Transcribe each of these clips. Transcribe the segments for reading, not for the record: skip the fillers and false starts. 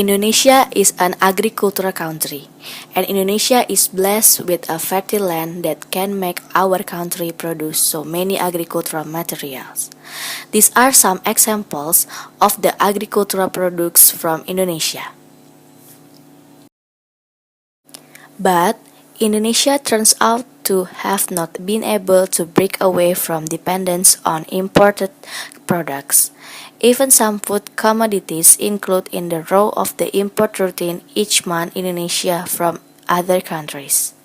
Indonesia is an agricultural country, and Indonesia is blessed with a fertile land that can make our country produce so many agricultural materials. These are some examples of the agricultural products from Indonesia. But Indonesia turns out to have not been able to break away from dependence on imported products. Even some food commodities include in the row of the import routine each month Indonesia from other countries.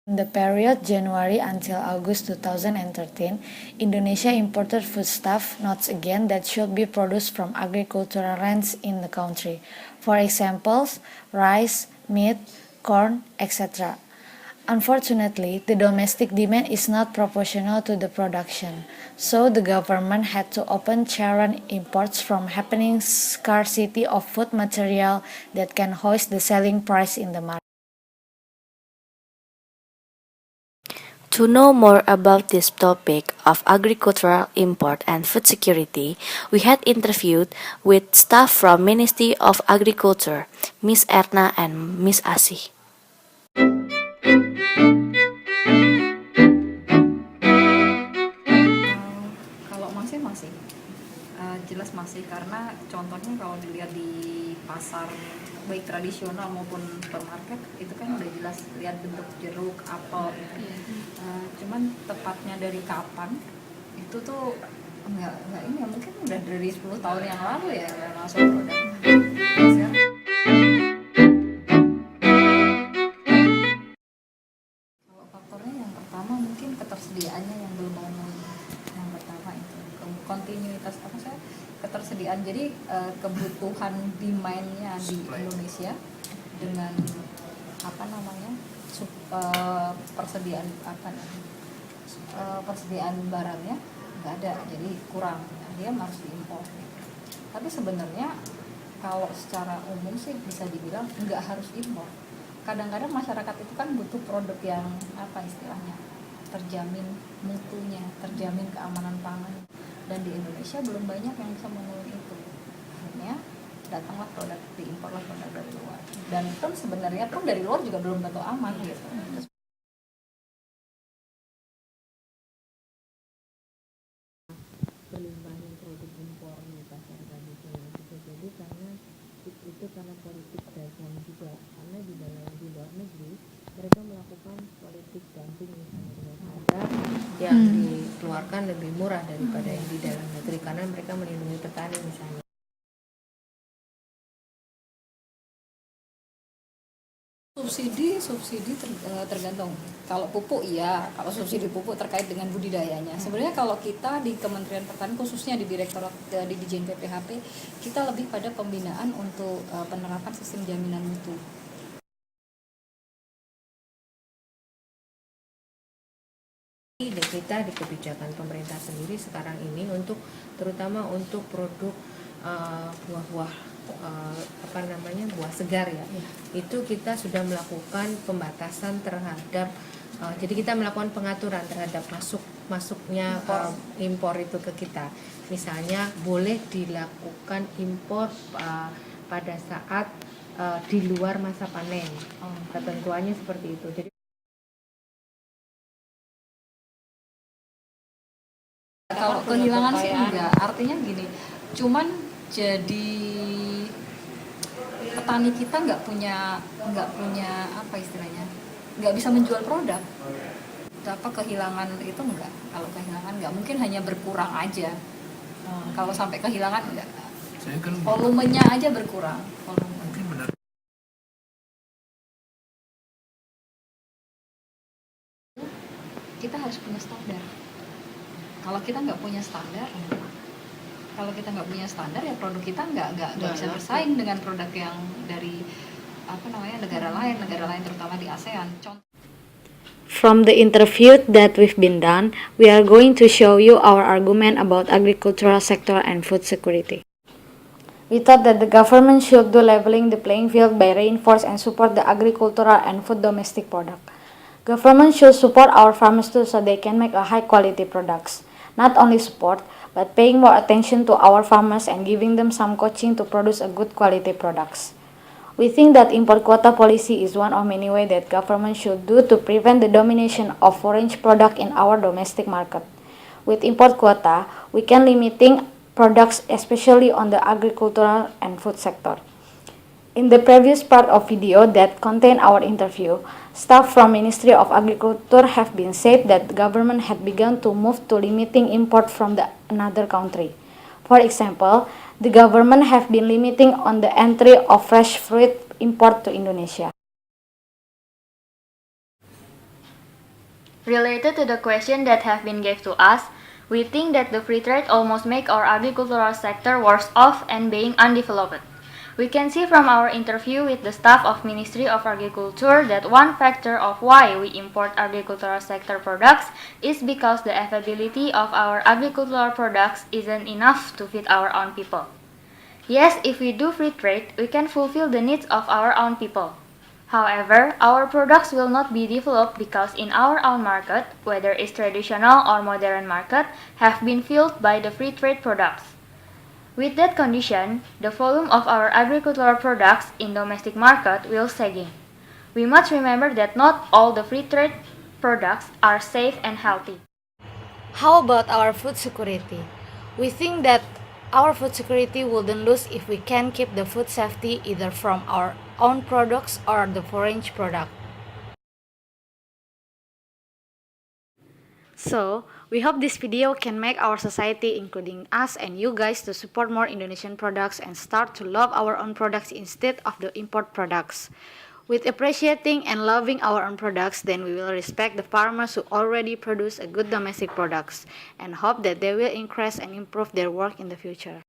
In the period January until August 2013, Indonesia imported foodstuff, notes again, that should be produced from agricultural lands in the country. For examples, rice, meat, corn, etc. Unfortunately, the domestic demand is not proportional to the production, so the government had to open challenge imports from happening scarcity of food material that can hoist the selling price in the market. To know more about this topic of agricultural import and food security, we had interviewed with staff from Ministry of Agriculture, Miss Erna and Miss Asih. Kalau masih jelas masih, karena contohnya kalau dilihat di pasar baik tradisional maupun supermarket itu kan udah jelas lihat bentuk jeruk, apel gitu. Cuman tepatnya dari kapan itu tuh nggak ini ya, mungkin udah dari 10 tahun yang lalu ya langsung produk. Kalau faktornya yang pertama mungkin ketersediaannya yang belum memenuhi. Yang pertama itu kontinuitas ketersediaan, jadi kebutuhan demand-nya di Indonesia dengan persediaan persediaan barangnya nggak ada, jadi kurang, dia harus diimpor. Tapi sebenarnya kalau secara umum sih bisa dibilang nggak harus impor. Kadang-kadang masyarakat itu kan butuh produk yang istilahnya terjamin mutunya, terjamin keamanan pangan, dan di Indonesia belum banyak yang bisa memenuhi itu. Akhirnya datanglah produk, diimporlah produk dari luar, dan pun sebenarnya pun dari luar juga belum tentu aman gitu. Berlimpahnya produk impor di pasar tradisional bisa jadi karena itu karena politik dagang juga, karena di luar negeri mereka melakukan politik dumping misalnya dengan harga yang dikeluarkan lebih murah daripada yang di dalam negeri karena mereka melindungi petani misalnya. Subsidi tergantung. Kalau pupuk iya, kalau subsidi pupuk terkait dengan budidayanya. Sebenarnya kalau kita di Kementerian Pertanian, khususnya di Direktorat di Dijen PPHP, kita lebih pada pembinaan untuk penerapan sistem jaminan mutu. Dan kita di kebijakan pemerintah sendiri sekarang ini untuk terutama untuk produk buah-buah buah segar ya. Itu kita sudah melakukan pembatasan terhadap jadi kita melakukan pengaturan terhadap masuknya impor itu ke kita. Misalnya boleh dilakukan impor pada saat di luar masa panen. Ketentuannya seperti itu. Jadi kalau kehilangan sih enggak, artinya gini, cuman jadi petani kita nggak punya nggak bisa menjual produk. Kehilangan itu enggak, kalau kehilangan nggak, mungkin hanya berkurang aja. Kalau sampai kehilangan enggak, volumenya aja berkurang. Kita harus punya standar. Kalau kita nggak punya standar, ya produk kita nggak bisa bersaing dengan produk yang dari negara lain terutama di ASEAN. From the interview that we've been done, we are going to show you our argument about agricultural sector and food security. We thought that the government should do leveling the playing field by reinforce and support the agricultural and food domestic product. Government should support our farmers too so they can make a high quality products. not only support, but paying more attention to our farmers and giving them some coaching to produce a good quality products. We think that import quota policy is one of many ways that government should do to prevent the domination of foreign product in our domestic market. With import quota, we can limiting products especially on the agricultural and food sector. In the previous part of video that contain our interview, staff from Ministry of Agriculture have been said that the government had begun to move to limiting import from another country. For example, the government have been limiting on the entry of fresh fruit import to Indonesia. Related to the question that have been gave to us, we think that the free trade almost make our agricultural sector worse off and being undeveloped. We can see from our interview with the staff of Ministry of Agriculture that one factor of why we import agricultural sector products is because the availability of our agricultural products isn't enough to feed our own people. Yes, if we do free trade, we can fulfill the needs of our own people. However, our products will not be developed because in our own market, whether it's traditional or modern market, have been filled by the free trade products. With that condition, the volume of our agricultural products in domestic market will sagging. We must remember that not all the free trade products are safe and healthy. How about our food security? We think that our food security wouldn't lose if we can keep the food safety either from our own products or the foreign product. So, we hope this video can make our society, including us and you guys, to support more Indonesian products and start to love our own products instead of the import products. With appreciating and loving our own products, then we will respect the farmers who already produce a good domestic products and hope that they will increase and improve their work in the future.